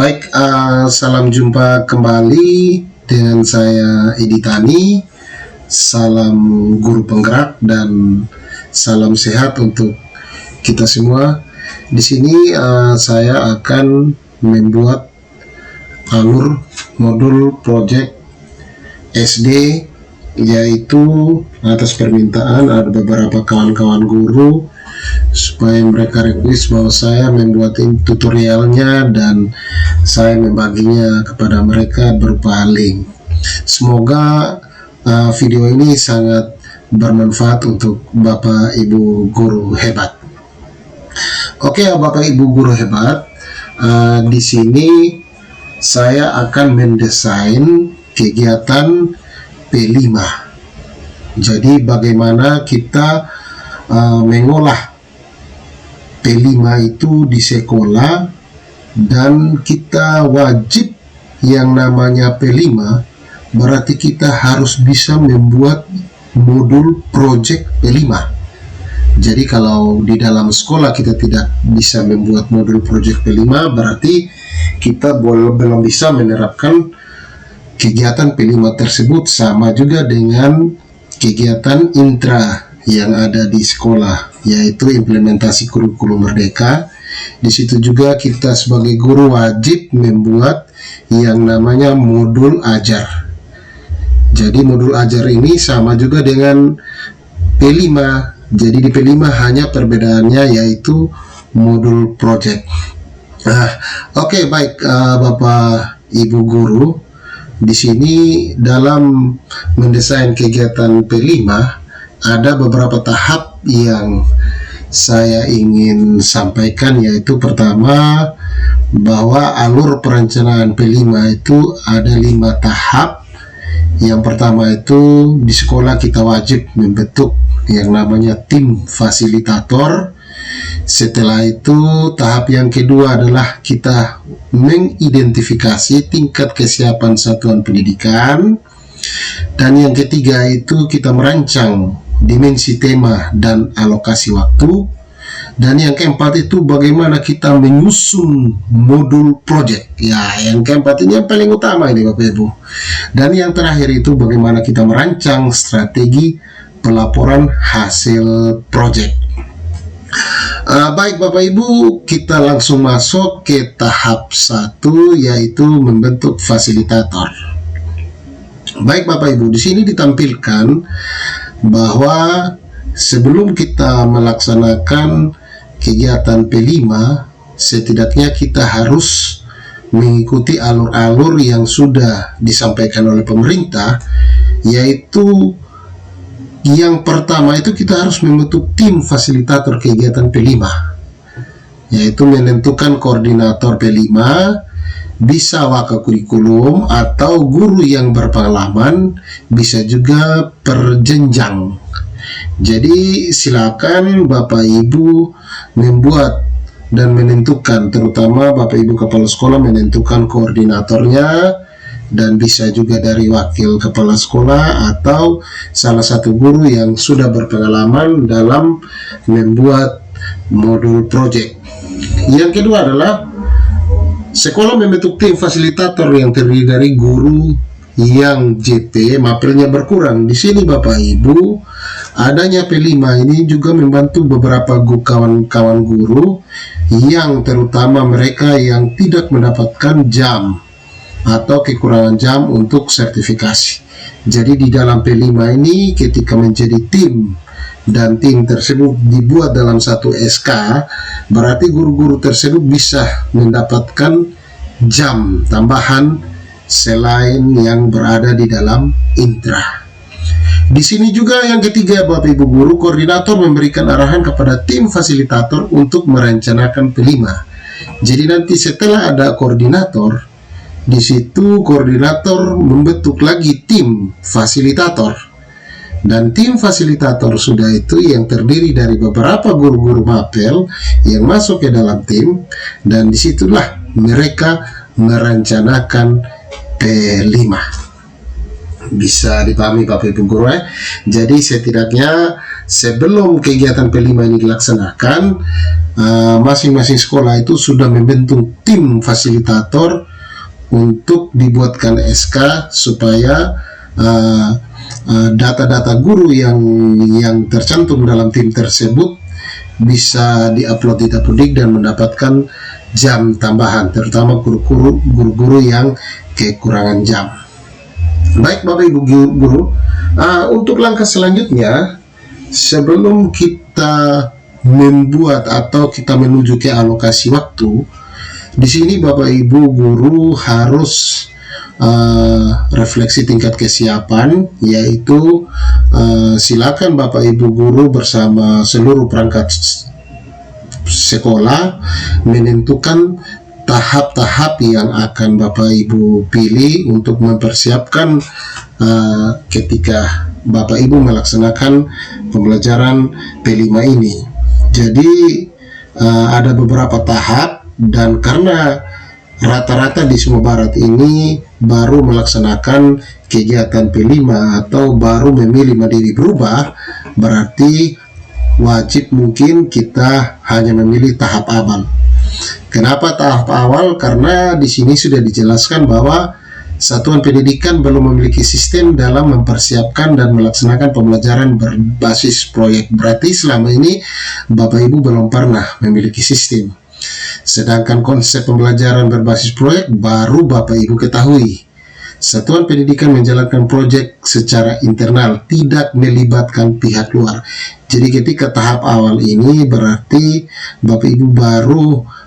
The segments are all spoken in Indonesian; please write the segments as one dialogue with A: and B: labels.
A: Baik, salam jumpa kembali dengan saya Edi Tani. Salam guru penggerak dan salam sehat untuk kita semua. Di sini saya akan membuat alur modul project SD, yaitu atas permintaan ada beberapa kawan-kawan guru supaya mereka request bahwa saya membuat tutorialnya dan saya membaginya kepada mereka berupa link. Semoga video ini sangat bermanfaat untuk Bapak Ibu guru hebat. Oke, Bapak Ibu guru hebat, di sini saya akan mendesain kegiatan P5. Jadi bagaimana kita mengolah P5 itu di sekolah, dan kita wajib yang namanya P5 berarti kita harus bisa membuat modul project P5. Jadi kalau di dalam sekolah kita tidak bisa membuat modul project P5, berarti kita belum bisa menerapkan kegiatan P5 tersebut. Sama juga dengan kegiatan intra yang ada di sekolah, yaitu implementasi kurikulum merdeka. Di situ juga kita sebagai guru wajib membuat yang namanya modul ajar. Jadi modul ajar ini sama juga dengan P5. Jadi di P5 hanya perbedaannya yaitu modul project. Oke, baik, Bapak Ibu guru, di sini dalam mendesain kegiatan P5 ada beberapa tahap yang saya ingin sampaikan, yaitu pertama bahwa alur perencanaan P5 itu ada 5 tahap. Yang pertama itu di sekolah kita wajib membentuk yang namanya tim fasilitator. Setelah itu tahap yang kedua adalah kita mengidentifikasi tingkat kesiapan satuan pendidikan. Dan yang ketiga itu kita merancang dimensi tema dan alokasi waktu. Dan yang keempat itu bagaimana kita menyusun modul project. Ya, yang keempat ini yang paling utama ini Bapak Ibu. Dan yang terakhir itu bagaimana kita merancang strategi pelaporan hasil project. Baik Bapak Ibu, kita langsung masuk ke tahap 1, yaitu membentuk fasilitator. Baik Bapak Ibu, di sini ditampilkan bahwa sebelum kita melaksanakan kegiatan P5, setidaknya kita harus mengikuti alur-alur yang sudah disampaikan oleh pemerintah, yaitu yang pertama itu kita harus membentuk tim fasilitator kegiatan P5, yaitu menentukan koordinator P5, bisa waka kurikulum atau guru yang berpengalaman, bisa juga per jenjang. Jadi silakan Bapak Ibu membuat dan menentukan, terutama Bapak Ibu kepala sekolah menentukan koordinatornya, dan bisa juga dari wakil kepala sekolah atau salah satu guru yang sudah berpengalaman dalam membuat modul project. Yang kedua adalah sekolah membentuk tim fasilitator yang terdiri dari guru yang JP mapelnya berkurang. Di sini Bapak Ibu, adanya P5 ini juga membantu beberapa kawan-kawan guru yang terutama mereka yang tidak mendapatkan jam atau kekurangan jam untuk sertifikasi. Jadi di dalam P5 ini ketika menjadi tim dan tim tersebut dibuat dalam satu SK, berarti guru-guru tersebut bisa mendapatkan jam tambahan selain yang berada di dalam intra. Di sini juga yang ketiga Bapak Ibu guru, koordinator memberikan arahan kepada tim fasilitator untuk merencanakan P5. Jadi nanti setelah ada koordinator, di situ koordinator membentuk lagi tim fasilitator. Dan tim fasilitator sudah itu yang terdiri dari beberapa guru-guru mapel yang masuk ke dalam tim, dan disitulah mereka merencanakan P5. Bisa dipahami Bapak Ibu guru ya. Jadi setidaknya sebelum kegiatan P5 ini dilaksanakan, masing-masing sekolah itu sudah membentuk tim fasilitator untuk dibuatkan SK supaya data-data guru yang tercantum dalam tim tersebut bisa diupload di Dapodik dan mendapatkan jam tambahan, terutama guru-guru yang kekurangan jam. Baik Bapak Ibu guru, untuk langkah selanjutnya, sebelum kita membuat atau kita menuju ke alokasi waktu, di sini Bapak Ibu guru harus refleksi tingkat kesiapan, yaitu silakan Bapak Ibu guru bersama seluruh perangkat sekolah menentukan tahap-tahap yang akan Bapak Ibu pilih untuk mempersiapkan ketika Bapak Ibu melaksanakan pembelajaran P5 ini. Jadi ada beberapa tahap, dan karena rata-rata di Sumatera Barat ini baru melaksanakan kegiatan P5 atau baru memilih mandiri berubah, berarti wajib mungkin kita hanya memilih tahap awal. Kenapa tahap awal? Karena di sini sudah dijelaskan bahwa satuan pendidikan belum memiliki sistem dalam mempersiapkan dan melaksanakan pembelajaran berbasis proyek. Berarti selama ini Bapak Ibu belum pernah memiliki sistem. Sedangkan konsep pembelajaran berbasis proyek baru Bapak Ibu ketahui. Satuan pendidikan menjalankan proyek secara internal, tidak melibatkan pihak luar. Jadi ketika tahap awal ini berarti Bapak Ibu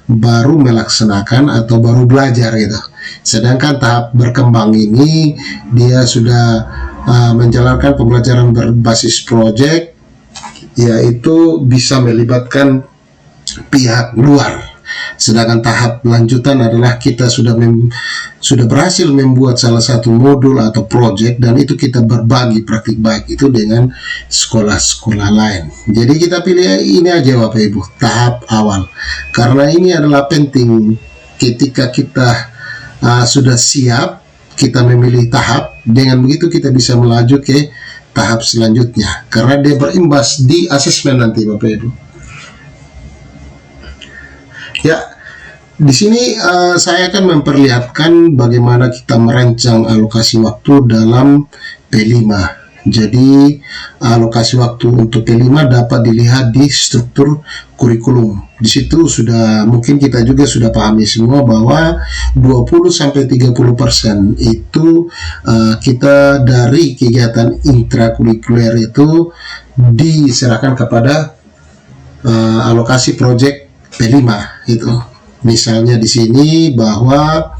A: baru melaksanakan atau baru belajar gitu. Sedangkan tahap berkembang ini dia sudah menjalankan pembelajaran berbasis proyek, yaitu bisa melibatkan pihak luar. Sedangkan tahap lanjutan adalah kita sudah berhasil membuat salah satu modul atau proyek, dan itu kita berbagi praktik baik itu dengan sekolah-sekolah lain. Jadi kita pilih ini aja Bapak Ibu, tahap awal, karena ini adalah penting. Ketika kita sudah siap, kita memilih tahap, dengan begitu kita bisa melaju ke tahap selanjutnya, karena dia berimbas di asesmen nanti Bapak Ibu. Ya, di sini saya akan memperlihatkan bagaimana kita merancang alokasi waktu dalam P5. Jadi alokasi waktu untuk P5 dapat dilihat di struktur kurikulum. Di situ sudah mungkin kita juga sudah pahami semua bahwa 20-30% itu kita dari kegiatan intrakurikuler itu diserahkan kepada alokasi proyek P5 itu. Misalnya di sini bahwa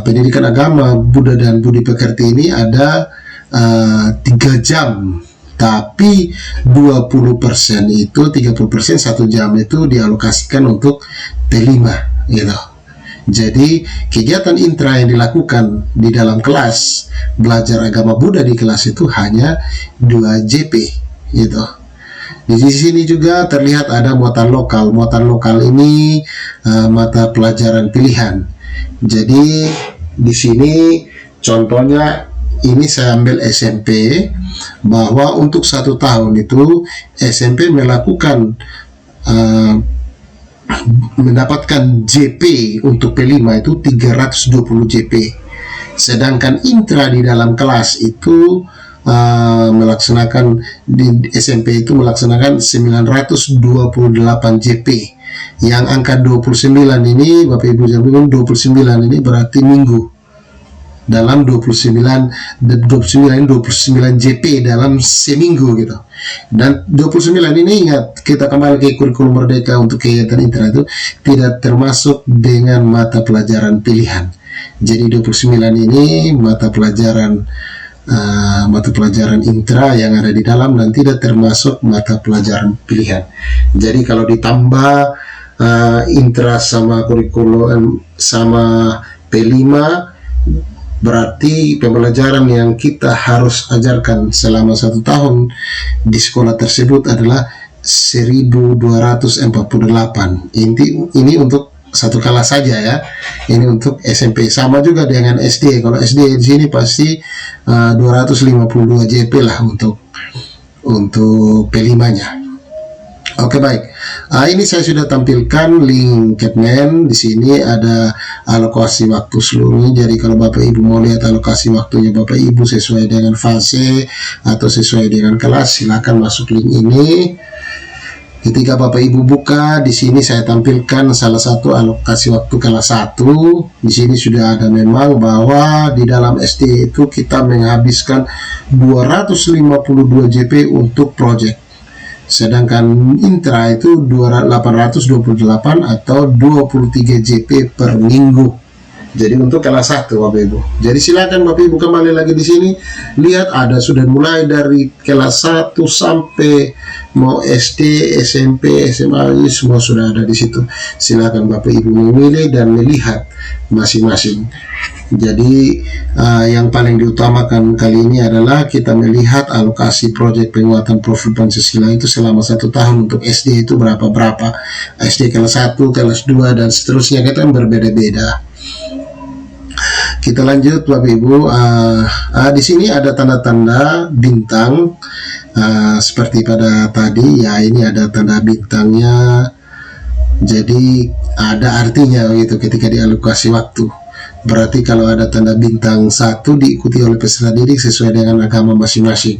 A: pendidikan agama, Buddha dan Budi Pekerti ini ada 3 jam, tapi 20% itu 30% 1 jam itu dialokasikan untuk P5 gitu. Jadi kegiatan intra yang dilakukan di dalam kelas belajar agama Buddha di kelas itu hanya 2 JP gitu. Di sini juga terlihat ada muatan lokal. Muatan lokal ini mata pelajaran pilihan. Jadi di sini contohnya ini saya ambil SMP, bahwa untuk 1 tahun itu SMP melakukan mendapatkan JP untuk P5 itu 320 JP. Sedangkan intra di dalam kelas itu melaksanakan di SMP itu melaksanakan 928 JP. Yang angka 29 ini Bapak Ibu jangan 29 ini berarti minggu. Dalam 29 JP dalam seminggu gitu. Dan 29 ini ingat, kita kembali ke kurikulum merdeka untuk kegiatan intra itu tidak termasuk dengan mata pelajaran pilihan. Jadi 29 ini mata pelajaran intra yang ada di dalam dan tidak termasuk mata pelajaran pilihan. Jadi kalau ditambah intra sama kurikulum sama P5, berarti pembelajaran yang kita harus ajarkan selama 1 tahun di sekolah tersebut adalah 1248. Ini untuk 1 kelas saja ya. Ini untuk SMP, sama juga dengan SD. Kalau SD di sini pasti 252 JP lah untuk untuk P5-nya. Oke, baik. Ini saya sudah tampilkan link Capman. Di sini ada alokasi waktu seluruhnya. Jadi kalau Bapak Ibu mau lihat alokasi waktunya Bapak Ibu sesuai dengan fase atau sesuai dengan kelas, silakan masuk link ini. Ketika Bapak Ibu buka, di sini saya tampilkan salah satu alokasi waktu kelas 1. Di sini sudah ada memang bahwa di dalam SD itu kita menghabiskan 252 JP untuk project. Sedangkan intra itu 828 atau 23 JP per minggu. Jadi untuk kelas 1 Bapak Ibu. Jadi silakan Bapak Ibu kembali lagi di sini. Lihat ada sudah mulai dari kelas 1 sampai mau SD, SMP, SMA, semua sudah ada di situ. Silakan Bapak Ibu memilih dan melihat masing-masing. Jadi yang paling diutamakan kali ini adalah kita melihat alokasi proyek penguatan profil Pancasila itu selama 1 tahun. Untuk SD itu berapa SD kelas 1, kelas 2 dan seterusnya, kita berbeda-beda. Kita lanjut Bapak Ibu. Di sini ada tanda-tanda bintang seperti pada tadi ya. Ini ada tanda bintangnya, jadi ada artinya gitu ketika dialokasi waktu. Berarti kalau ada tanda bintang 1 diikuti oleh peserta didik sesuai dengan agama masing-masing.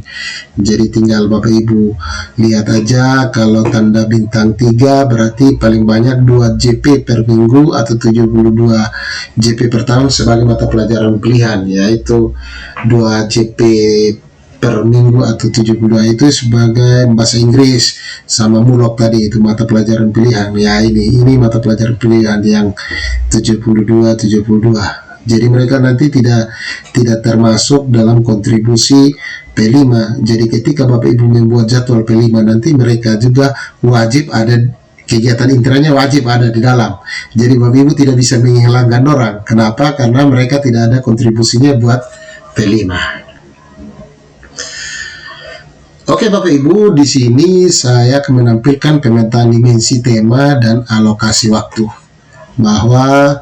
A: Jadi tinggal Bapak Ibu lihat aja. Kalau tanda bintang 3 berarti paling banyak 2 JP per minggu atau 72 JP per tahun sebagai mata pelajaran pilihan, yaitu 2 JP per minggu atau 72 itu sebagai bahasa Inggris, sama mulok tadi itu mata pelajaran pilihan. Ya ini mata pelajaran pilihan yang 72. Jadi mereka nanti tidak termasuk dalam kontribusi P5. Jadi ketika Bapak Ibu membuat jadwal P5 nanti mereka juga wajib ada kegiatan intranya, wajib ada di dalam. Jadi Bapak Ibu tidak bisa menghilangkan orang. Kenapa? Karena mereka tidak ada kontribusinya buat P5. Oke Bapak Ibu, di sini saya akan menampilkan pemetaan dimensi tema dan alokasi waktu. Bahwa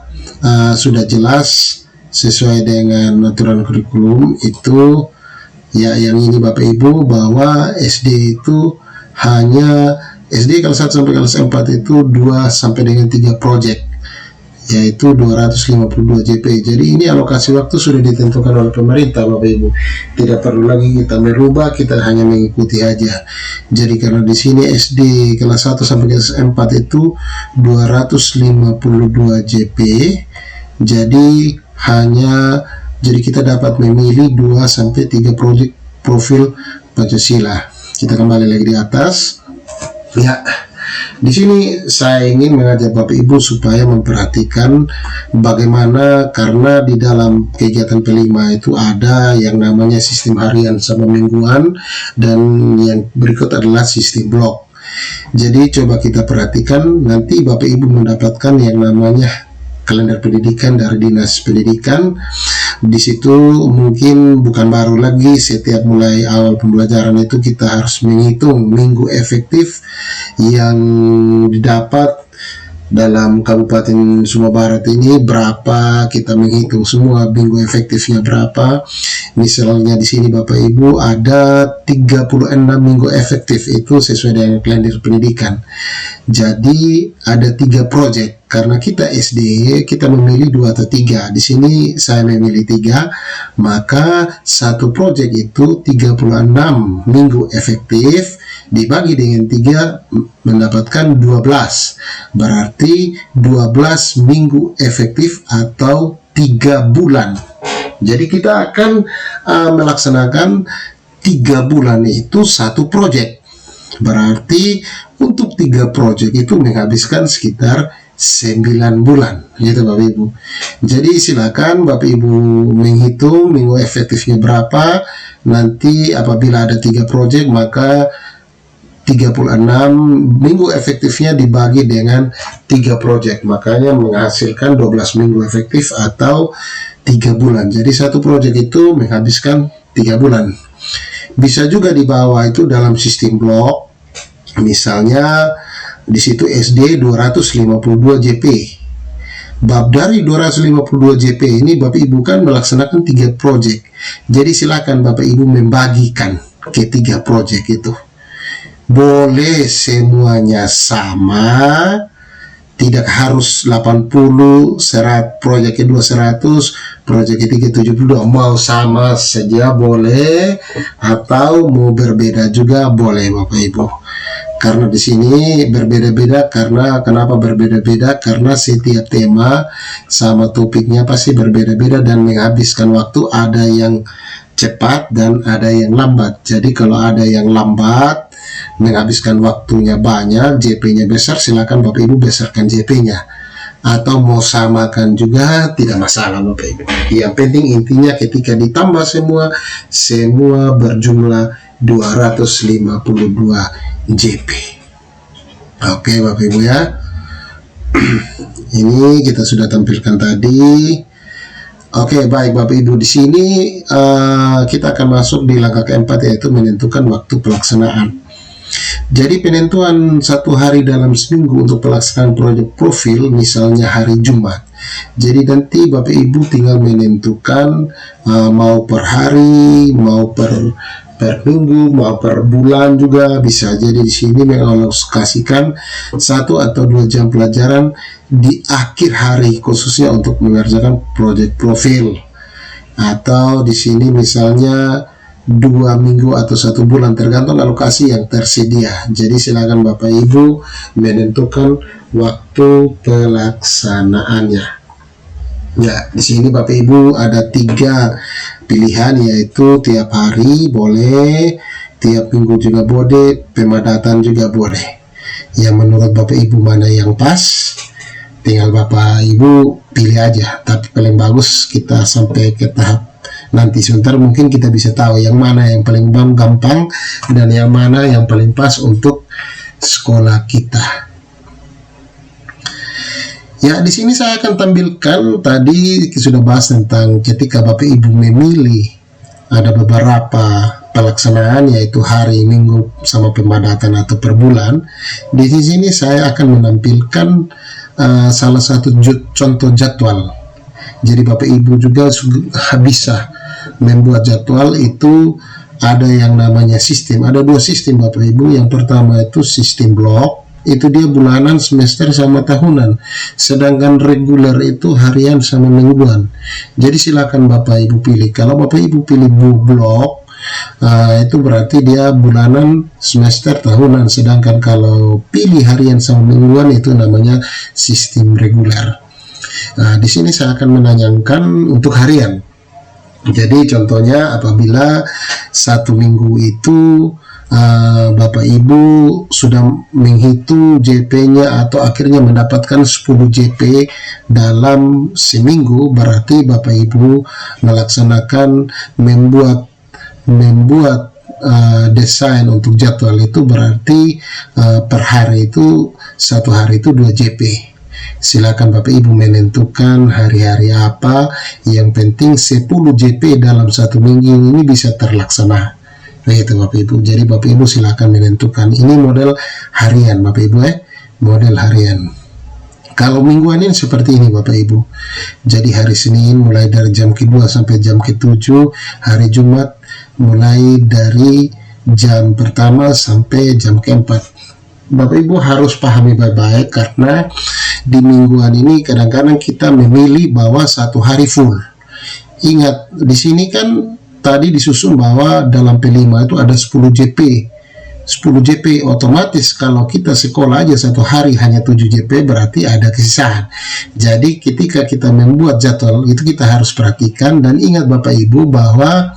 A: sudah jelas sesuai dengan aturan kurikulum itu ya, yang ini Bapak Ibu, bahwa SD itu hanya SD kelas 1 sampai kelas 4 itu 2 sampai dengan 3 proyek, yaitu 252 JP. Jadi ini alokasi waktu sudah ditentukan oleh pemerintah Bapak Ibu. Tidak perlu lagi kita merubah, kita hanya mengikuti aja. Jadi karena di sini SD kelas 1 sampai kelas 4 itu 252 JP. Jadi kita dapat memilih 2 sampai 3 proyek profil Pancasila. Kita kembali lagi di atas. Ya. Di sini saya ingin mengajak Bapak Ibu supaya memperhatikan bagaimana, karena di dalam kegiatan P5 itu ada yang namanya sistem harian sama mingguan, dan yang berikut adalah sistem blok. Jadi coba kita perhatikan, nanti Bapak Ibu mendapatkan yang namanya kalender pendidikan dari Dinas Pendidikan. Di situ mungkin bukan baru lagi, setiap mulai awal pembelajaran itu kita harus menghitung minggu efektif yang didapat dalam Kabupaten Sumbawa Barat ini berapa. Kita menghitung semua minggu efektifnya berapa. Misalnya di sini Bapak Ibu ada 36 minggu efektif, itu sesuai dengan kalender pendidikan. Jadi ada 3 proyek. Karena kita SD, kita memilih 2 atau 3. Di sini saya memilih 3, maka satu proyek itu 36 minggu efektif dibagi dengan 3 mendapatkan 12. Berarti 12 minggu efektif atau 3 bulan. Jadi kita akan melaksanakan 3 bulan itu satu proyek. Berarti untuk 3 proyek itu menghabiskan sekitar 9 bulan, gitu Bapak Ibu. Jadi silakan Bapak Ibu menghitung minggu efektifnya berapa. Nanti apabila ada 3 proyek, maka 36 minggu efektifnya dibagi dengan 3 proyek, makanya menghasilkan 12 minggu efektif atau 3 bulan. Jadi satu proyek itu menghabiskan 3 bulan. Bisa juga di bawah itu dalam sistem blok. Misalnya di situ SD 252 JP. Bab dari 252 JP ini Bapak Ibu kan melaksanakan 3 proyek. Jadi silakan Bapak Ibu membagikan ketiga proyek itu. Boleh semuanya sama, tidak harus 80, proyek kedua 100, proyek ketiga 72, mau sama saja boleh, atau mau berbeda juga boleh Bapak Ibu. Karena di sini berbeda-beda, karena kenapa berbeda-beda? Karena setiap tema sama topiknya pasti berbeda-beda dan menghabiskan waktu, ada yang cepat dan ada yang lambat. Jadi kalau ada yang lambat menghabiskan waktunya banyak, JP-nya besar, silakan Bapak Ibu besarkan JP-nya, atau mau samakan juga tidak masalah Bapak Ibu. Yang penting intinya ketika ditambah semua berjumlah 252 JP. Oke Bapak Ibu ya. Ini kita sudah tampilkan tadi. Oke, baik Bapak Ibu, di sini kita akan masuk di langkah keempat, yaitu menentukan waktu pelaksanaan. Jadi penentuan 1 hari dalam seminggu untuk pelaksanaan proyek profil, misalnya hari Jumat. Jadi nanti Bapak Ibu tinggal menentukan mau per hari, mau per minggu, mau per bulan juga bisa. Jadi di sini mengalokasikan 1 atau 2 jam pelajaran di akhir hari khususnya untuk mengerjakan proyek profil. Atau di sini misalnya 2 minggu atau 1 bulan, tergantung alokasi yang tersedia. Jadi silakan Bapak Ibu menentukan waktu pelaksanaannya. Ya, di sini Bapak Ibu ada 3 pilihan, yaitu tiap hari boleh, tiap minggu juga boleh, pemadatan juga boleh. Yang menurut Bapak Ibu mana yang pas, tinggal Bapak Ibu pilih aja. Tapi paling bagus kita sampai ke tahap nanti sebentar, mungkin kita bisa tahu yang mana yang paling gampang dan yang mana yang paling pas untuk sekolah kita. Ya, di sini saya akan tampilkan, tadi sudah bahas tentang ketika Bapak Ibu memilih, ada beberapa pelaksanaan, yaitu hari, minggu, sama pemadatan atau per bulan. Di sini saya akan menampilkan salah satu contoh jadwal. Jadi Bapak Ibu juga bisa membuat jadwal. Itu ada yang namanya sistem, ada 2 sistem Bapak Ibu. Yang pertama itu sistem blok, itu dia bulanan, semester, sama tahunan. Sedangkan reguler itu harian sama mingguan. Jadi silakan Bapak Ibu pilih. Kalau Bapak Ibu pilih blok, itu berarti dia bulanan, semester, tahunan. Sedangkan kalau pilih harian sama mingguan, itu namanya sistem reguler. Di sini saya akan menanyakan untuk harian. Jadi contohnya apabila 1 minggu itu Bapak Ibu sudah menghitung JP-nya atau akhirnya mendapatkan 10 JP dalam seminggu, berarti Bapak Ibu melaksanakan membuat desain untuk jadwal itu, berarti per hari itu 1 hari itu 2 JP. Silakan Bapak Ibu menentukan hari-hari apa, yang penting 10 JP dalam 1 minggu ini bisa terlaksana. Begitu Bapak Ibu. Jadi Bapak Ibu silakan menentukan. Ini model harian Bapak Ibu model harian. Kalau mingguan ini seperti ini Bapak Ibu. Jadi hari Senin mulai dari jam ke-2 sampai jam ke-7, hari Jumat mulai dari jam pertama sampai jam ke-4. Bapak Ibu harus pahami baik-baik, karena di mingguan ini kadang-kadang kita memilih bahwa 1 hari full. Ingat, di sini kan tadi disusun bahwa dalam P5 itu ada 10 JP. 10 JP otomatis kalau kita sekolah aja 1 hari hanya 7 JP, berarti ada kesisahan. Jadi ketika kita membuat jadwal itu kita harus perhatikan, dan ingat Bapak Ibu bahwa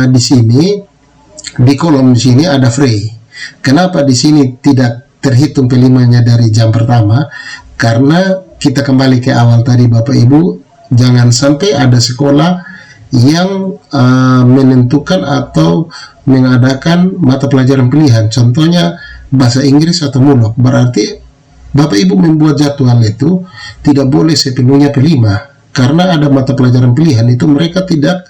A: di sini di kolom di sini ada free. Kenapa di sini tidak terhitung P5-nya dari jam pertama? Karena kita kembali ke awal tadi Bapak Ibu, jangan sampai ada sekolah yang menentukan atau mengadakan mata pelajaran pilihan, contohnya bahasa Inggris atau mulok. Berarti Bapak Ibu membuat jadwal itu tidak boleh sepenuhnya P5, karena ada mata pelajaran pilihan itu mereka tidak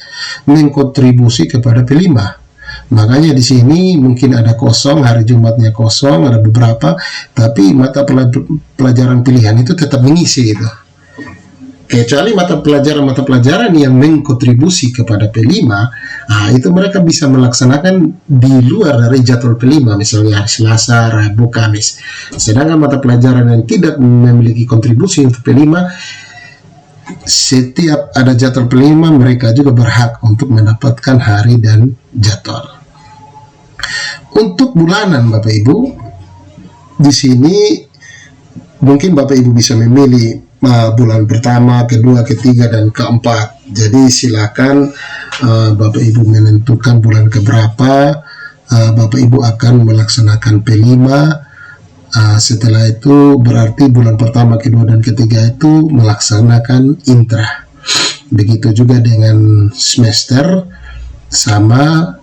A: mengkontribusi kepada P5. Makanya di sini mungkin ada kosong, hari Jumatnya kosong, ada beberapa, tapi mata pelajaran pilihan itu tetap mengisi itu. kecuali mata pelajaran yang mengkontribusi kepada P5, itu mereka bisa melaksanakan di luar dari jadwal P5, misalnya hari Selasa, Rabu, Kamis. Sedangkan mata pelajaran yang tidak memiliki kontribusi untuk P5, setiap ada jadwal P5 mereka juga berhak untuk mendapatkan hari dan jadwal. Untuk bulanan Bapak Ibu, di sini mungkin Bapak Ibu bisa memilih bulan pertama, kedua, ketiga, dan keempat. Jadi silakan Bapak Ibu menentukan bulan keberapa Bapak Ibu akan melaksanakan P5. Setelah itu berarti bulan pertama, kedua, dan ketiga itu melaksanakan intra. Begitu juga dengan semester sama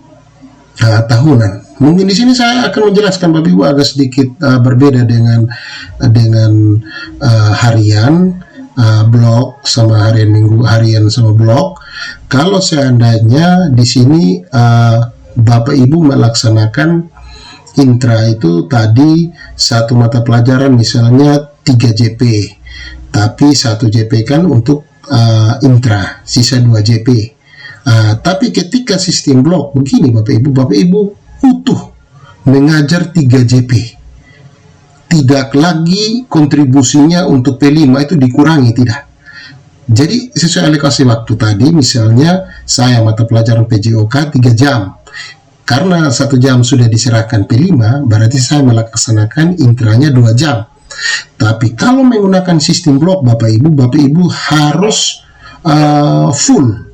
A: tahunan. Mungkin di sini saya akan menjelaskan Bapak Ibu agak sedikit berbeda dengan harian, blok sama harian minggu, harian sama blok. Kalau seandainya di sini Bapak Ibu melaksanakan intra itu tadi satu mata pelajaran misalnya 3 JP, tapi 1 JP kan untuk intra, sisa 2 JP. Tapi ketika sistem blok begini Bapak Ibu utuh mengajar 3 JP, tidak lagi kontribusinya untuk P5 itu dikurangi, tidak. Jadi sesuai alokasi waktu tadi, misalnya saya mata pelajaran PJOK 3 jam, karena 1 jam sudah diserahkan P5, berarti saya melaksanakan intranya 2 jam. Tapi kalau menggunakan sistem blok Bapak Ibu harus full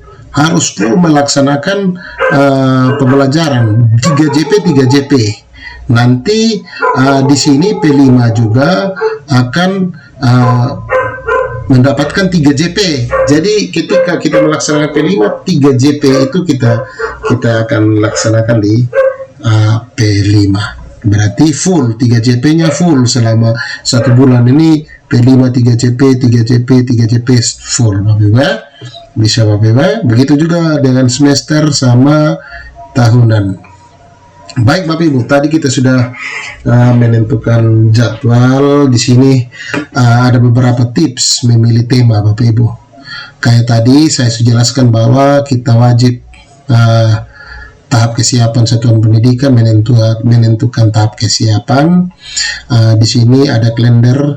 A: melaksanakan pembelajaran 3 JP. Nanti di sini P5 juga akan mendapatkan 3 JP. Jadi ketika kita melaksanakan P5, 3 JP itu kita akan laksanakan di P5. Berarti full 3 JP-nya full selama 1 bulan ini. P5 3 JP full Bapak Ibu. Bisa Bapak Ibu. Begitu juga dengan semester sama tahunan. Baik Bapak Ibu, tadi kita sudah menentukan jadwal. Di sini ada beberapa tips memilih tema Bapak Ibu. Kayak tadi saya sudah jelaskan bahwa kita wajib tahap kesiapan satuan pendidikan menentukan tahap kesiapan. Di sini ada kalender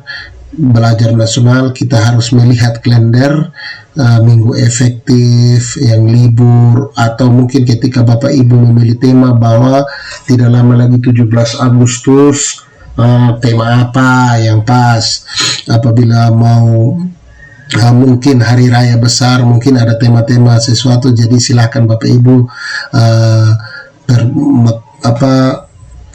A: belajar nasional, kita harus melihat kalender minggu efektif, yang libur, atau mungkin ketika Bapak Ibu memilih tema bahwa tidak lama lagi 17 Agustus, tema apa yang pas. Apabila mau mungkin hari raya besar, mungkin ada tema-tema sesuatu, jadi silahkan Bapak Ibu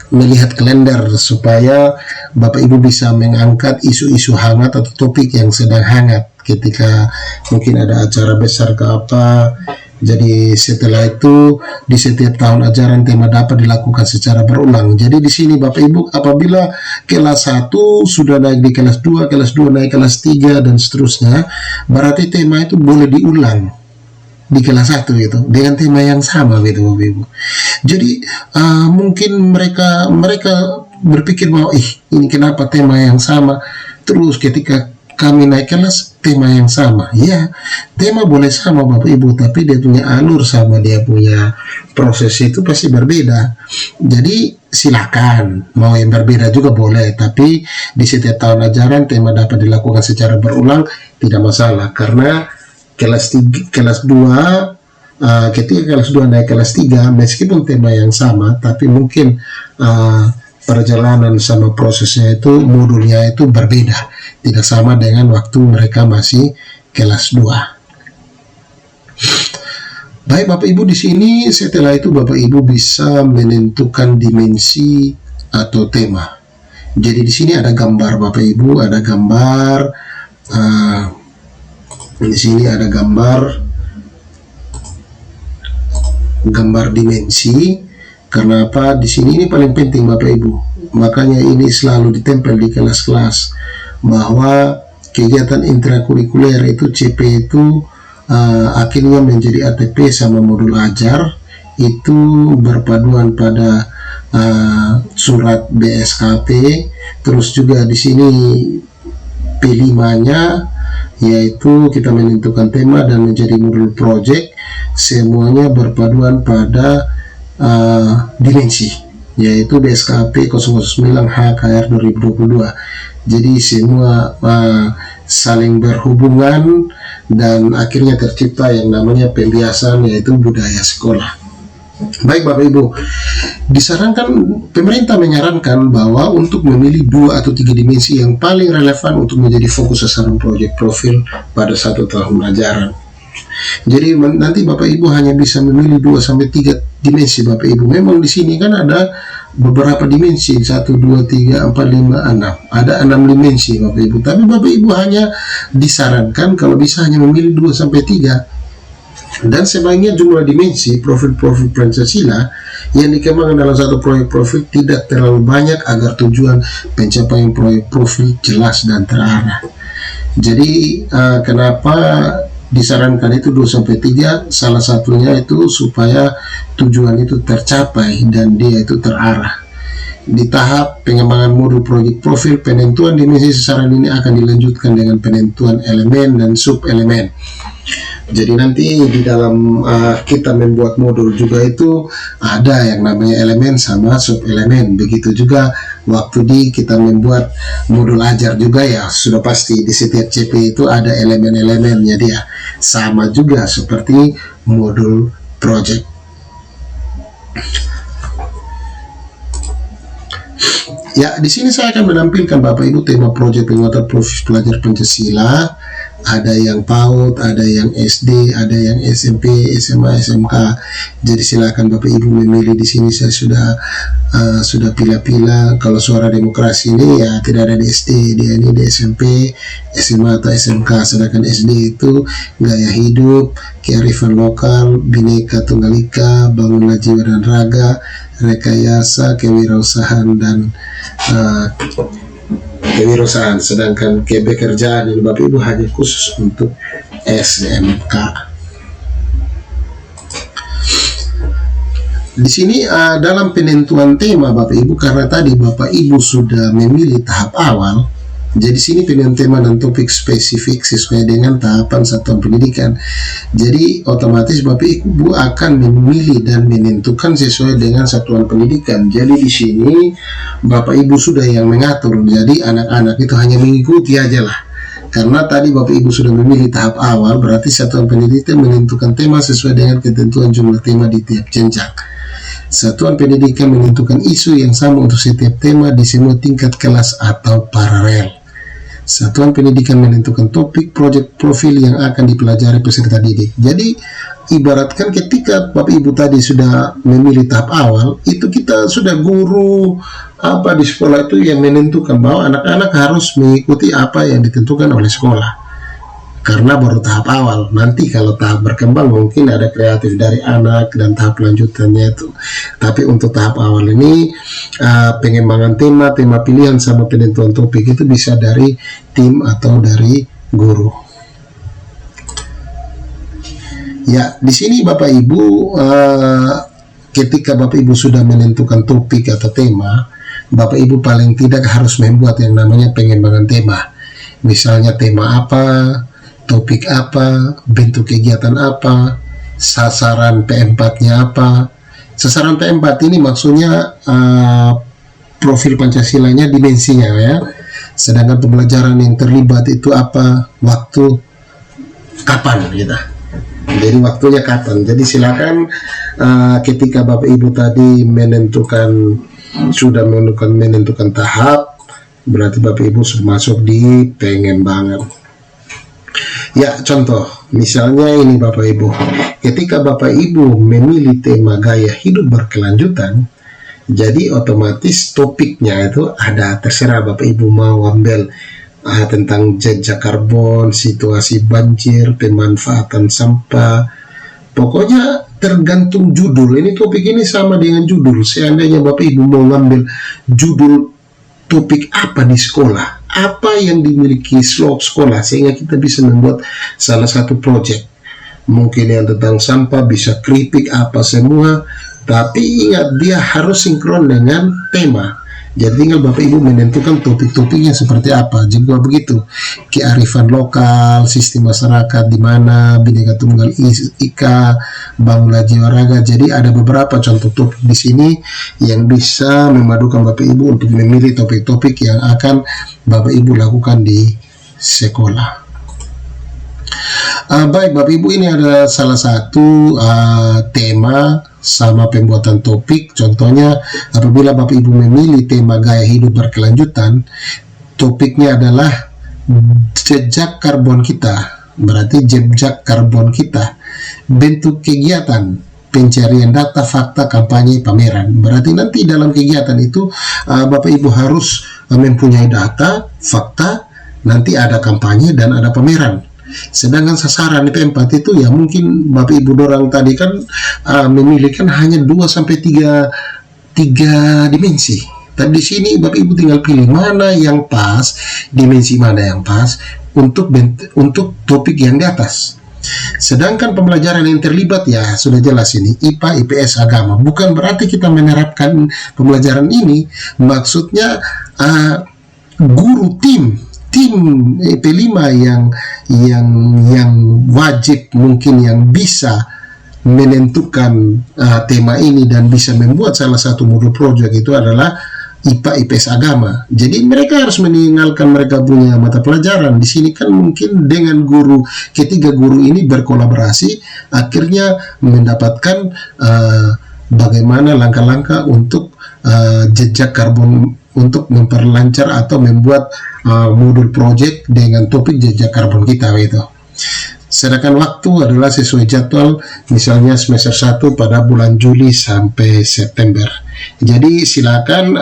A: melihat kalender supaya Bapak Ibu bisa mengangkat isu-isu hangat atau topik yang sedang hangat ketika mungkin ada acara besar ke apa. Jadi setelah itu di setiap tahun ajaran tema dapat dilakukan secara berulang. Jadi di sini Bapak Ibu apabila kelas 1 sudah naik di kelas 2, kelas 2 naik kelas 3 dan seterusnya, berarti tema itu boleh diulang di kelas 1 itu dengan tema yang sama gitu Bapak Ibu. Jadi mungkin mereka berpikir bahwa ini kenapa tema yang sama terus ketika kami naik kelas tema yang sama. Ya, tema boleh sama Bapak Ibu, tapi dia punya alur sama dia punya proses itu pasti berbeda. Jadi silakan mau yang berbeda juga boleh, tapi di setiap tahun ajaran tema dapat dilakukan secara berulang, tidak masalah. Karena kelas 2 ketika kelas 2 naik kelas 3 meskipun tema yang sama, tapi mungkin perjalanan sama prosesnya itu modulnya itu berbeda, tidak sama dengan waktu mereka masih kelas 2. Baik Bapak Ibu, di sini setelah itu Bapak Ibu bisa menentukan dimensi atau tema. Jadi di sini ada gambar Bapak Ibu, ada gambar di sini ada gambar dimensi. Karena apa? Di sini ini paling penting Bapak Ibu. Makanya ini selalu ditempel di kelas-kelas bahwa kegiatan intrakurikuler itu CP itu akhirnya menjadi ATP sama modul ajar itu berpaduan pada surat BSKP. Terus juga di sini P5-nya yaitu kita menentukan tema dan menjadi modul project, semuanya berpaduan pada dimensi, yaitu BSKP 009 HKR 2022. Jadi semua saling berhubungan dan akhirnya tercipta yang namanya pembiasan, yaitu budaya sekolah. Baik Bapak Ibu, disarankan, pemerintah menyarankan bahwa untuk memilih 2 atau 3 dimensi yang paling relevan untuk menjadi fokus sasaran proyek profil pada 1 tahun ajaran. Jadi nanti Bapak Ibu hanya bisa memilih 2 sampai 3 dimensi Bapak Ibu. Memang di sini kan ada beberapa dimensi, 1, 2, 3, 4, 5, 6. Ada 6 dimensi Bapak Ibu. Tapi Bapak Ibu hanya disarankan kalau bisa hanya memilih 2 sampai 3. Dan sebaiknya jumlah dimensi profil-profil Pancasila yang dikembangkan dalam satu proyek profil tidak terlalu banyak agar tujuan pencapaian proyek profil jelas dan terarah. Jadi kenapa disarankan itu 2-3? Salah satunya itu supaya tujuan itu tercapai dan dia itu terarah. Di tahap pengembangan modul proyek profil, penentuan dimensi sasaran ini akan dilanjutkan dengan penentuan elemen dan sub-elemen. Jadi nanti di dalam kita membuat modul juga itu ada yang namanya elemen sama sub-elemen. Begitu juga waktu kita membuat modul ajar juga, ya sudah pasti di setiap CP itu ada elemen-elemennya, dia sama juga seperti modul project. Ya, di sini saya akan menampilkan Bapak Ibu tema proyek penguatan profil pelajar Pancasila. Ada yang PAUD, ada yang SD, ada yang SMP, SMA, SMK. Jadi silakan Bapak Ibu memilih. Di sini saya sudah pilih-pilih. Kalau suara demokrasi ini ya tidak ada di SD, dia ini di SMP, SMA atau SMK. Sedangkan SD itu gaya hidup, kearifan lokal, Bhinneka Tunggal Ika, bangunlah jiwa dan raga, rekayasa, kewirausahaan dan kewirausahaan. Sedangkan kebekerjaan ini Bapak Ibu hanya khusus untuk SMK. Di sini dalam penentuan tema Bapak Ibu, karena tadi Bapak Ibu sudah memilih tahap awal, jadi sini penentuan tema dan topik spesifik sesuai dengan tahapan satuan pendidikan. Jadi otomatis Bapak Ibu akan memilih dan menentukan sesuai dengan satuan pendidikan. Jadi di sini Bapak Ibu sudah yang mengatur. Jadi anak-anak itu hanya mengikuti aja lah. Karena tadi Bapak Ibu sudah memilih tahap awal, berarti satuan pendidikan menentukan tema sesuai dengan ketentuan jumlah tema di tiap jenjang. Satuan pendidikan menentukan isu yang sama untuk setiap tema di semua tingkat kelas atau paralel. Satuan pendidikan menentukan topik proyek profil yang akan dipelajari peserta didik. Jadi ibaratkan ketika Bapak Ibu tadi sudah memilih tahap awal, itu kita sudah guru di sekolah itu yang menentukan bahwa anak-anak harus mengikuti apa yang ditentukan oleh sekolah. Karena baru tahap awal. Nanti kalau tahap berkembang mungkin ada kreatif dari anak dan tahap lanjutannya itu. Tapi untuk tahap awal ini pengembangan tema pilihan sama penentuan topik itu bisa dari tim atau dari guru. Ya, di sini Bapak Ibu ketika Bapak Ibu sudah menentukan topik atau tema, Bapak Ibu paling tidak harus membuat yang namanya pengembangan tema. Misalnya tema apa, topik apa, bentuk kegiatan apa, sasaran P4-nya apa. Sasaran P4 ini maksudnya profil Pancasilanya, dimensinya ya. Sedangkan pembelajaran yang terlibat itu apa, waktu, kapan gitu. Jadi waktunya kapan. Jadi silakan ketika Bapak Ibu tadi sudah menentukan tahap, berarti Bapak Ibu sudah masuk di pengembangan. Ya, contoh, misalnya ini Bapak Ibu, ketika Bapak Ibu memilih tema gaya hidup berkelanjutan, jadi otomatis topiknya itu ada, terserah Bapak Ibu mau ambil tentang jejak karbon, situasi banjir, pemanfaatan sampah, pokoknya tergantung judul. Ini topik ini sama dengan judul. Seandainya Bapak Ibu mau ngambil judul topik apa di sekolah, apa yang dimiliki sekolah, sehingga kita bisa membuat salah satu project. Mungkin yang tentang sampah, bisa keripik, apa semua. Tapi ingat, dia harus sinkron dengan tema. Jadi tinggal Bapak Ibu menentukan topik-topiknya seperti apa. Juga begitu, kearifan lokal, sistem masyarakat di mana, Bhinneka Tunggal Ika, bangunlah jiwa raga. Jadi ada beberapa contoh topik di sini yang bisa memadukan Bapak Ibu untuk memilih topik-topik yang akan Bapak Ibu lakukan di sekolah. Baik Bapak Ibu, ini ada salah satu tema sama pembuatan topik. Contohnya apabila Bapak Ibu memilih tema gaya hidup berkelanjutan, topiknya adalah jejak karbon kita, berarti jejak karbon kita, bentuk kegiatan, pencarian data, fakta, kampanye, pameran. Berarti nanti dalam kegiatan itu Bapak Ibu harus mempunyai data, fakta, nanti ada kampanye dan ada pameran. Sedangkan sasaran P4 itu ya mungkin Bapak Ibu dorang tadi kan memilih kan hanya 2-3 dimensi. Tapi di sini Bapak Ibu tinggal pilih mana yang pas, dimensi mana yang pas untuk topik yang di atas. Sedangkan pembelajaran yang terlibat ya sudah jelas ini IPA, IPS, agama. Bukan berarti kita menerapkan pembelajaran ini, maksudnya guru tim P5 yang wajib mungkin yang bisa menentukan tema ini dan bisa membuat salah satu modul proyek itu adalah IPA, IPS, agama. Jadi mereka harus meninggalkan mereka punya mata pelajaran. Di sini kan mungkin dengan ketiga guru ini berkolaborasi, akhirnya mendapatkan bagaimana langkah-langkah untuk jejak karbon, untuk memperlancar atau membuat modul project dengan topik jejak karbon kita itu. Sedangkan waktu adalah sesuai jadwal, misalnya semester 1 pada bulan Juli sampai September. Jadi silakan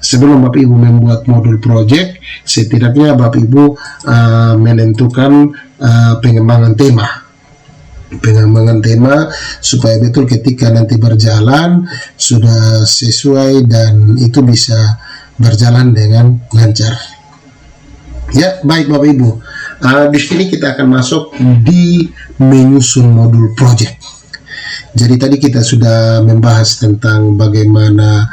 A: sebelum Bapak Ibu membuat modul project, setidaknya Bapak Ibu menentukan pengembangan tema supaya betul ketika nanti berjalan sudah sesuai dan itu bisa berjalan dengan lancar. Ya, baik Bapak Ibu. Di sini kita akan masuk di menyusun modul project. Jadi tadi kita sudah membahas tentang bagaimana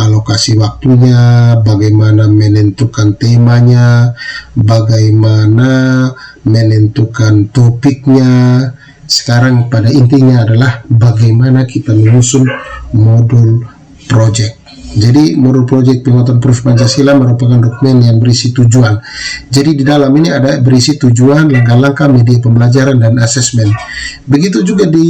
A: alokasi waktunya, bagaimana menentukan temanya, bagaimana menentukan topiknya. Sekarang pada intinya adalah bagaimana kita menyusun modul project. Jadi modul project penguatan Proof Pancasila merupakan dokumen yang berisi tujuan. Jadi di dalam ini ada berisi tujuan, langkah-langkah, media pembelajaran, dan asesmen. Begitu juga di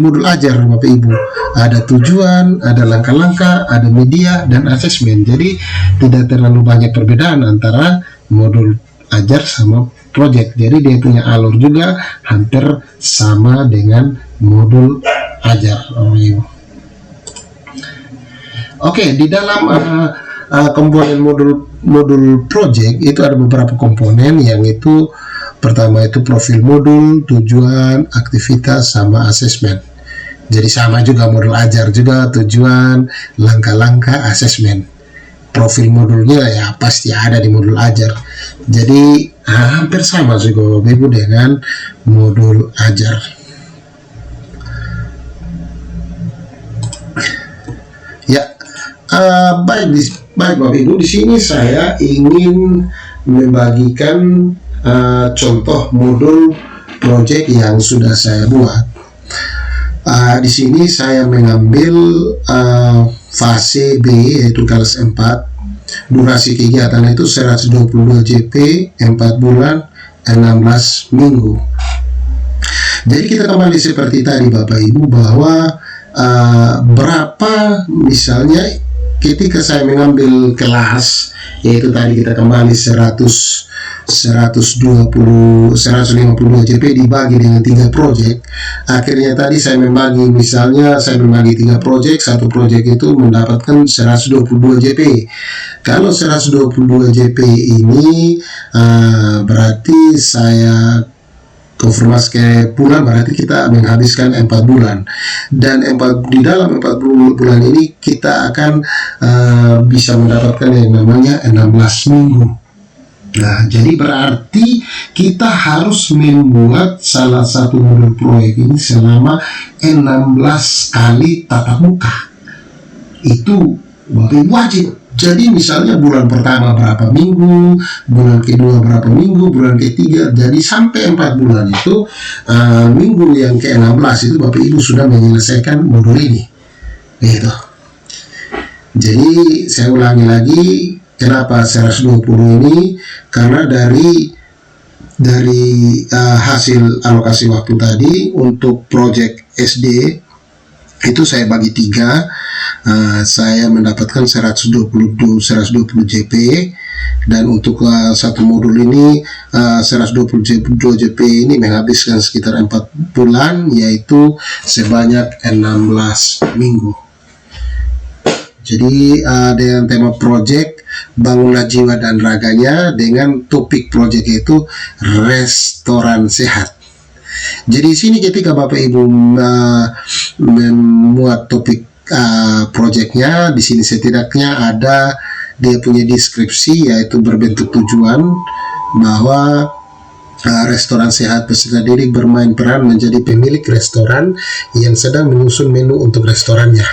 A: modul ajar Bapak Ibu. Ada tujuan, ada langkah-langkah, ada media, dan asesmen. Jadi tidak terlalu banyak perbedaan antara modul ajar sama project. Jadi dia punya alur juga hampir sama dengan modul ajar Bapak Ibu. Oke, di dalam komponen modul project itu ada beberapa komponen, yang itu pertama itu profil modul, tujuan, aktivitas, sama asesmen. Jadi sama juga modul ajar juga, tujuan, langkah-langkah, asesmen. Profil modulnya ya pasti ada di modul ajar. Jadi hampir sama juga Bapak Ibu dengan modul ajar. Ya. Baik Bapak Ibu, di sini saya ingin membagikan contoh modul project yang sudah saya buat. Di sini saya mengambil fase B, yaitu kelas 4. Durasi kegiatan itu 122 JP, 4 bulan, 16 minggu. Jadi kita kembali seperti tadi Bapak Ibu, bahwa berapa misalnya ketika saya mengambil kelas, yaitu tadi kita kembali 152 JP dibagi dengan 3 project. Akhirnya tadi saya membagi, misalnya saya membagi 3 project, satu project itu mendapatkan 122 JP. Kalau 122 JP ini berarti saya konfirmasi ke bulan, berarti kita menghabiskan 4 bulan, dan di dalam 4 bulan ini kita akan bisa mendapatkan yang namanya 16 minggu. Nah, jadi berarti kita harus membuat salah satu modul proyek ini selama 16 kali tatap muka. Itu wajib Jadi misalnya bulan pertama berapa minggu, bulan kedua berapa minggu, bulan ketiga, jadi sampai 4 bulan itu, minggu yang ke-16 itu Bapak Ibu sudah menyelesaikan modul ini. Gitu. Jadi saya ulangi lagi, kenapa 120 ini? Karena dari hasil alokasi waktu tadi untuk project SD itu saya bagi 3. Saya mendapatkan 120 JP, dan untuk satu modul ini 120 JP ini menghabiskan sekitar 4 bulan, yaitu sebanyak 16 minggu. Jadi dengan tema project bangunlah jiwa dan raganya, dengan topik project itu restoran sehat. Jadi di sini ketika Bapak Ibu membuat topik projectnya, di sini setidaknya ada dia punya deskripsi, yaitu berbentuk tujuan bahwa restoran sehat peserta didik bermain peran menjadi pemilik restoran yang sedang menyusun menu untuk restorannya.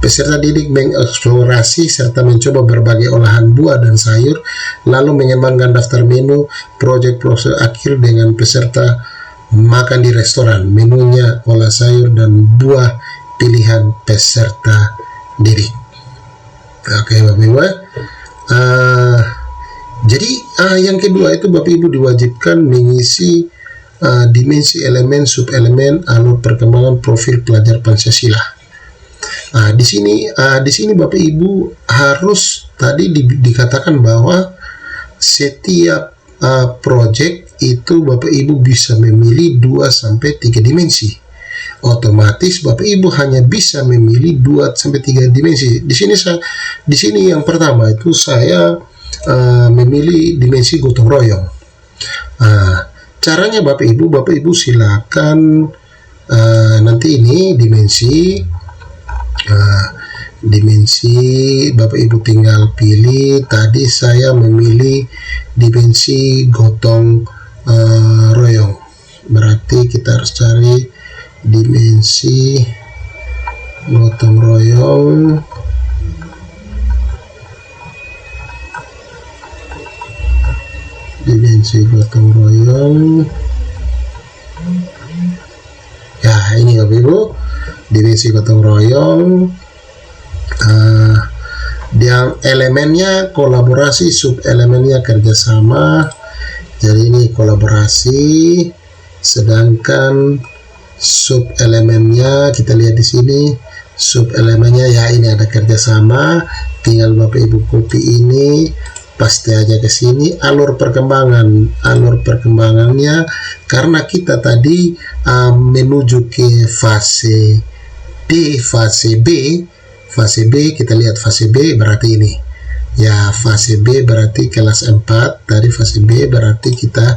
A: Peserta didik mengeksplorasi serta mencoba berbagai olahan buah dan sayur, lalu mengembangkan daftar menu. Proyek proses akhir dengan peserta makan di restoran. Menunya olah sayur dan buah pilihan peserta didik. Oke Bapak Ibu. Jadi yang kedua itu Bapak Ibu diwajibkan mengisi dimensi elemen, subelemen, alur perkembangan profil pelajar Pancasila. Di sini Bapak Ibu harus tadi dikatakan bahwa setiap project itu Bapak Ibu bisa memilih 2 sampai 3 dimensi. Otomatis Bapak Ibu hanya bisa memilih 2 sampai 3 dimensi. Di sini yang pertama itu saya memilih dimensi gotong royong. Caranya Bapak Ibu silakan nanti ini dimensi Bapak Ibu tinggal pilih. Tadi saya memilih dimensi gotong royong, berarti kita harus cari dimensi gotong royong. Ya, ini Bapak Ibu dimensi gotong royong. Yang elemennya kolaborasi, sub elemennya kerjasama. Jadi ini kolaborasi, sedangkan sub elemennya kita lihat di sini. Sub elemennya ya ini ada kerjasama. Tinggal Bapak Ibu copy ini, paste aja ke sini. Alur perkembangannya karena kita tadi menuju ke fase B, kita lihat fase B berarti ini. Ya, fase B berarti kelas 4. Tadi fase B berarti kita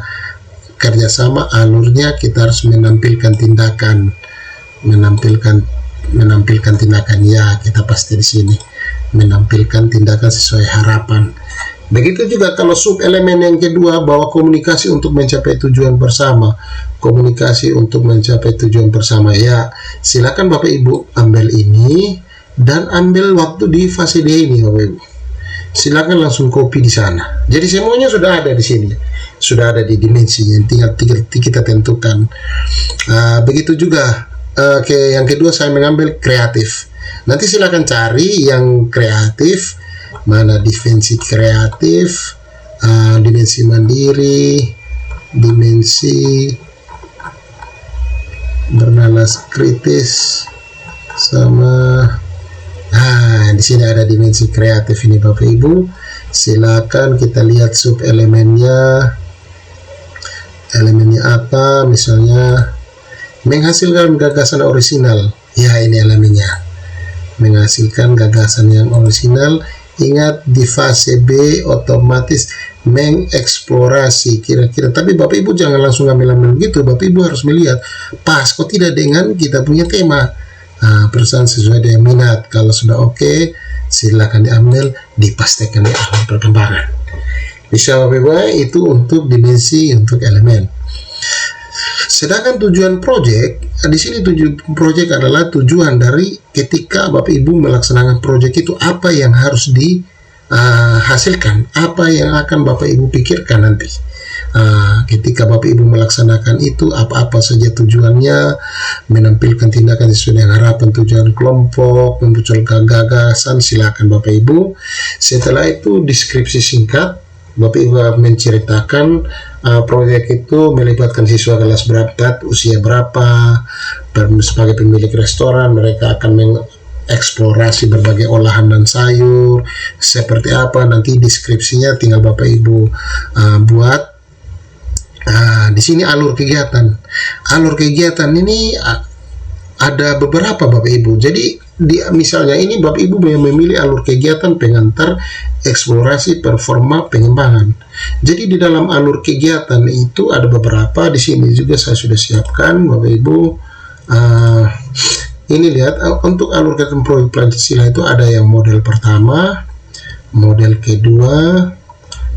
A: kerjasama, alurnya kita harus menampilkan tindakan. Ya, kita pasti di sini menampilkan tindakan sesuai harapan. Begitu juga kalau sub elemen yang kedua, bahwa komunikasi untuk mencapai tujuan bersama. Ya, silakan Bapak Ibu ambil ini dan ambil waktu di fase D ini Bapak Ibu. Silakan langsung copy di sana. Jadi semuanya sudah ada di sini, sudah ada di dimensinya, tinggal kita tentukan. Begitu juga yang kedua saya mengambil kreatif. Nanti silakan cari yang kreatif, mana dimensi kreatif, dimensi mandiri, dimensi bernalas kritis, sama di sini ada dimensi kreatif ini Bapak Ibu. Silakan kita lihat sub elemennya apa, misalnya menghasilkan gagasan orisinal. Ya, ini elemennya, menghasilkan gagasan yang orisinal. Ingat di fase B otomatis mengeksplorasi kira-kira, tapi Bapak Ibu jangan langsung ambil gitu. Bapak Ibu harus melihat pas kok tidak dengan kita punya tema. Perusahaan sesuai dengan minat. Kalau sudah oke, silakan diambil, dipastikan di alur perkembangan. Bisa Bapak Ibu, itu untuk dimensi, untuk elemen. Sedangkan tujuan proyek, di sini tujuan proyek adalah tujuan dari ketika Bapak Ibu melaksanakan proyek itu apa yang harus hasilkan, apa yang akan Bapak Ibu pikirkan nanti. Ketika Bapak Ibu melaksanakan itu, apa-apa saja tujuannya, menampilkan tindakan sesuai dengan harapan tujuan kelompok, memunculkan gagasan, silakan Bapak Ibu. Setelah itu deskripsi singkat, Bapak Ibu menceritakan proyek itu melibatkan siswa kelas berapa, usia berapa, sebagai pemilik restoran mereka akan mengeksplorasi berbagai olahan dan sayur seperti apa, nanti deskripsinya tinggal Bapak Ibu buat. Di sini alur kegiatan. Alur kegiatan ini ada beberapa Bapak Ibu. Jadi misalnya ini Bapak Ibu memilih alur kegiatan pengantar, eksplorasi, performa, pengembangan. Jadi di dalam alur kegiatan itu ada beberapa. Di sini juga saya sudah siapkan Bapak Ibu. Ini lihat untuk alur kegiatan proyek Pancasila itu ada yang model pertama, model kedua,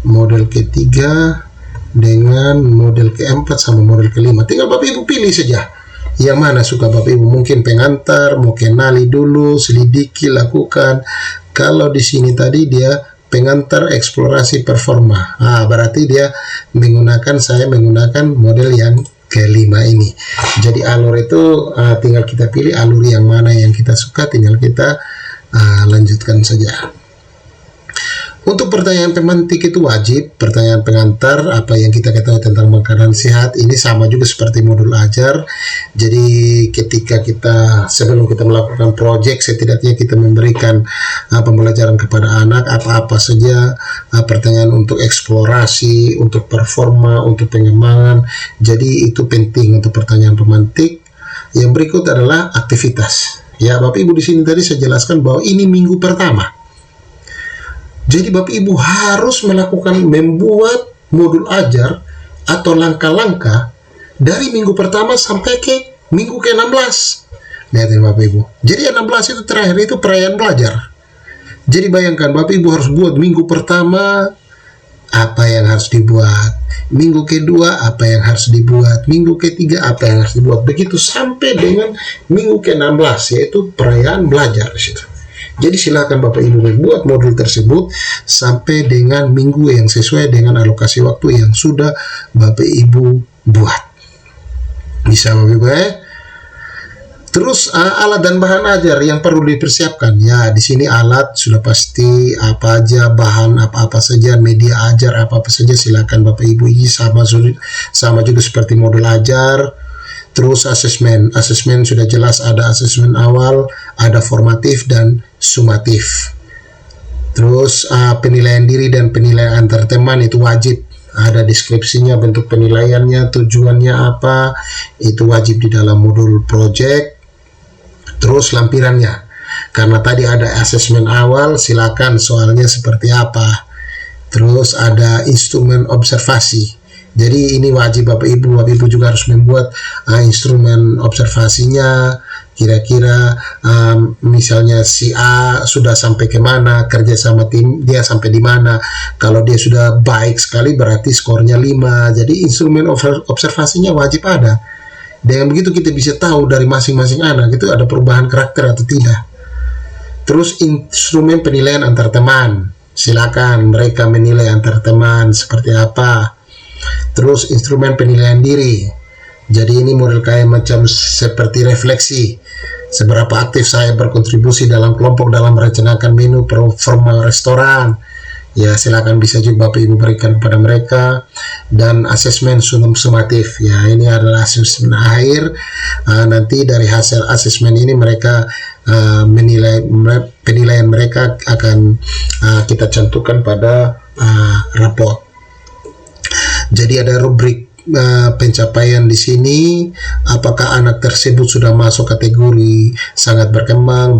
A: model ketiga, dengan model keempat sama model kelima. Tinggal Bapak Ibu pilih saja yang mana suka Bapak Ibu. Mungkin pengantar, mau kenali dulu, selidiki, lakukan. Kalau di sini tadi dia pengantar, eksplorasi, performa. Berarti dia saya menggunakan model yang kelima ini. Jadi alur itu tinggal kita pilih alur yang mana yang kita suka, tinggal kita lanjutkan saja. Untuk pertanyaan pemantik itu wajib, pertanyaan pengantar, apa yang kita ketahui tentang makanan sehat, ini sama juga seperti modul ajar. Jadi ketika sebelum kita melakukan proyek, setidaknya kita memberikan pembelajaran kepada anak, apa-apa saja pertanyaan untuk eksplorasi, untuk performa, untuk pengembangan. Jadi itu penting untuk pertanyaan pemantik. Yang berikut adalah aktivitas. Ya, Bapak Ibu di sini tadi saya jelaskan bahwa ini minggu pertama. Jadi Bapak Ibu harus membuat modul ajar atau langkah-langkah dari minggu pertama sampai ke minggu ke-16. Lihat ya Bapak Ibu. Jadi 16 itu terakhir itu perayaan belajar. Jadi bayangkan Bapak Ibu harus buat minggu pertama apa yang harus dibuat, minggu kedua apa yang harus dibuat, minggu ketiga apa yang harus dibuat. Begitu sampai dengan minggu ke-16 yaitu perayaan belajar di situ. Jadi silakan Bapak Ibu membuat modul tersebut sampai dengan minggu yang sesuai dengan alokasi waktu yang sudah Bapak Ibu buat. Bisa Bapak Ibu ya? Terus alat dan bahan ajar yang perlu dipersiapkan. Ya, di sini alat sudah pasti apa aja, bahan apa-apa saja, media ajar apa-apa saja, silakan Bapak Ibu. Ini sama juga seperti modul ajar. Terus asesmen sudah jelas, ada asesmen awal, ada formatif dan sumatif. Terus penilaian diri dan penilaian antar teman itu wajib, ada deskripsinya, bentuk penilaiannya, tujuannya apa, itu wajib di dalam modul project. Terus lampirannya, karena tadi ada asesmen awal, silakan soalnya seperti apa. Terus ada instrumen observasi. Jadi ini wajib Bapak Ibu juga harus membuat instrumen observasinya. Kira-kira misalnya si A sudah sampai kemana, kerja sama tim dia sampai di mana. Kalau dia sudah baik sekali berarti skornya 5. Jadi instrumen observasinya wajib ada. Dengan begitu kita bisa tahu dari masing-masing anak itu ada perubahan karakter atau tidak. Terus instrumen penilaian antar teman. Silakan mereka menilai antar teman seperti apa. Terus instrumen penilaian diri. Jadi ini model kayak macam seperti refleksi. Seberapa aktif saya berkontribusi dalam kelompok dalam merencanakan menu performa restoran. Ya, silakan bisa juga Bapak Ibu berikan kepada mereka. Dan asesmen sumatif. Ya, ini adalah asesmen akhir. Nanti dari hasil asesmen ini mereka penilaian mereka akan kita cantumkan pada raport. Jadi ada rubrik pencapaian di sini, apakah anak tersebut sudah masuk kategori sangat berkembang,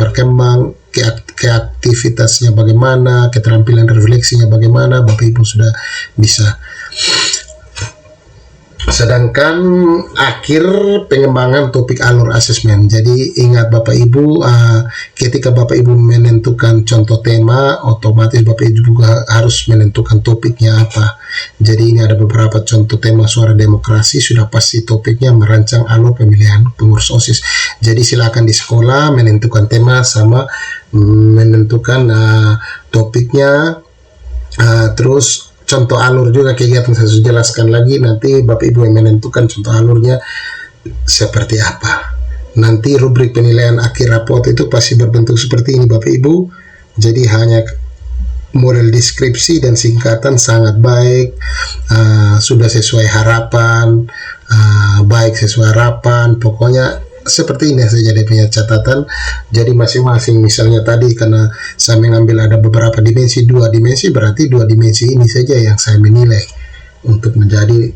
A: keaktivitasnya bagaimana, keterampilan refleksinya bagaimana, Bapak Ibu sudah bisa. Sedangkan akhir pengembangan topik alur asesmen. Jadi ingat Bapak Ibu, ketika Bapak Ibu menentukan contoh tema, otomatis Bapak Ibu juga harus menentukan topiknya apa. Jadi ini ada beberapa contoh tema suara demokrasi, sudah pasti topiknya merancang alur pemilihan pengurus OSIS. Jadi silakan di sekolah menentukan tema sama menentukan topiknya, terus contoh alur juga kegiatan saya sudah jelaskan lagi, nanti Bapak Ibu yang menentukan contoh alurnya seperti apa. Nanti rubrik penilaian akhir raport itu pasti berbentuk seperti ini Bapak Ibu. Jadi hanya model deskripsi dan singkatan sangat baik, sudah sesuai harapan, baik sesuai harapan, pokoknya seperti ini saja dia punya catatan. Jadi masing-masing, misalnya tadi karena saya mengambil ada beberapa dimensi, 2 dimensi, berarti 2 dimensi ini saja yang saya menilai untuk menjadi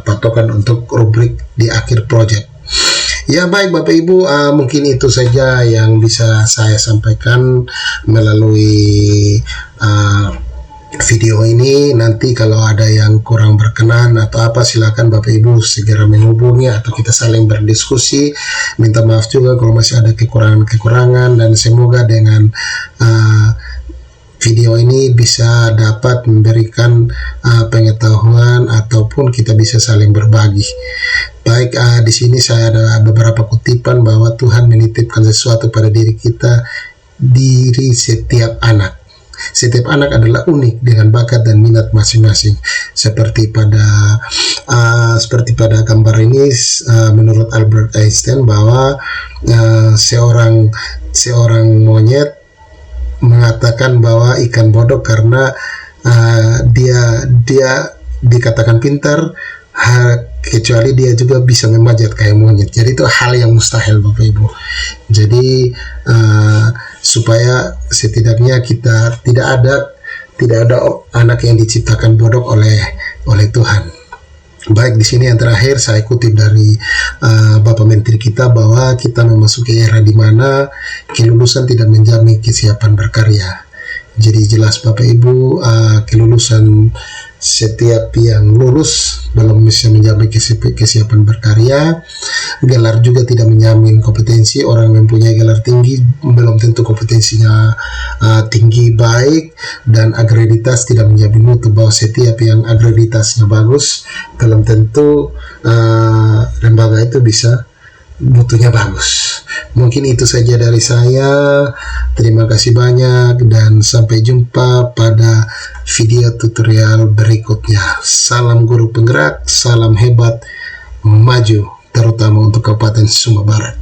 A: patokan untuk rubrik di akhir proyek. Ya baik Bapak Ibu, mungkin itu saja yang bisa saya sampaikan melalui video ini. Nanti kalau ada yang kurang berkenan atau apa, silakan Bapak Ibu segera menghubungi atau kita saling berdiskusi. Minta maaf juga kalau masih ada kekurangan-kekurangan, dan semoga dengan video ini bisa dapat memberikan pengetahuan ataupun kita bisa saling berbagi. Baik, di sini saya ada beberapa kutipan bahwa Tuhan menitipkan sesuatu pada diri kita, diri setiap anak. Setiap anak adalah unik dengan bakat dan minat masing-masing. Seperti pada gambar ini, menurut Albert Einstein bahwa seorang monyet mengatakan bahwa ikan bodoh karena dia dikatakan pintar, kecuali dia juga bisa memanjat kayak monyet. Jadi itu hal yang mustahil Bapak Ibu. Jadi supaya setidaknya kita tidak ada anak yang diciptakan bodoh oleh Tuhan. Baik, di sini yang terakhir saya kutip dari Bapak Menteri kita bahwa kita memasuki era di mana kelulusan tidak menjamin kesiapan berkarya. Jadi jelas Bapak Ibu, kelulusan setiap yang lulus belum bisa menjamin kesiapan berkarya. Gelar juga tidak menjamin kompetensi. Orang yang mempunyai gelar tinggi belum tentu kompetensinya tinggi baik, dan akreditas tidak menjamin mutu bahwa setiap yang akreditasnya bagus belum tentu lembaga itu bisa mutunya bagus. Mungkin itu saja dari saya. Terima kasih banyak dan sampai jumpa pada video tutorial berikutnya. Salam guru penggerak, salam hebat, maju, terutama untuk Kabupaten Sumba Barat.